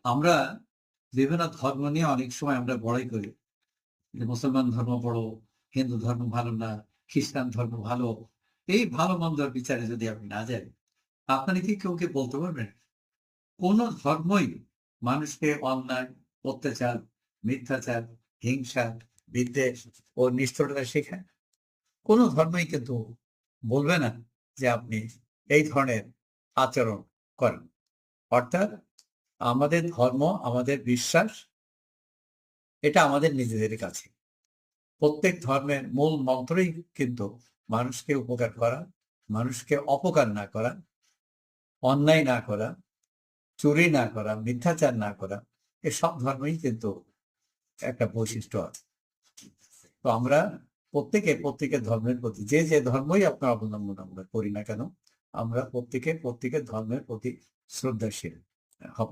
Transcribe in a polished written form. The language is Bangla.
আমরা বিভিন্ন ধর্ম নিয়ে অনেক সময় আমরা বড়াই করি যে মুসলমান ধর্ম বড়, হিন্দু ধর্ম ভালো না, খ্রিস্টান ধর্ম ভালো। এই ভালো মন্দর বিচারে যদি আপনি না যান, আপনারা কি কেউ বলতে পারবেন কোন ধর্মই মানুষকে অন্যায়, অত্যাচার, মিথ্যাচার, হিংসা, বিদ্বেষ ও নিষ্ঠুরতা শেখায়? কোন ধর্মই কিন্তু বলবে না যে আপনি এই ধরনের আচরণ করেন। অর্থাৎ আমাদের ধর্ম, আমাদের বিশ্বাস, এটা আমাদের নিজেদের কাছে। প্রত্যেক ধর্মের মূল মন্ত্রই কিন্তু মানুষকে উপকার করা, মানুষকে অপকার না করা, অন্যায় না করা, চুরি না করা, মিথ্যাচার না করা। এই সব ধর্মেই কিন্তু একটা বৈশিষ্ট্য আছে। তো আমরা প্রত্যেকের ধর্মের প্রতি, যে যে ধর্মই আপনার অবলম্বন আমরা করি না কেন, আমরা প্রত্যেকের ধর্মের প্রতি শ্রদ্ধাশীল হব।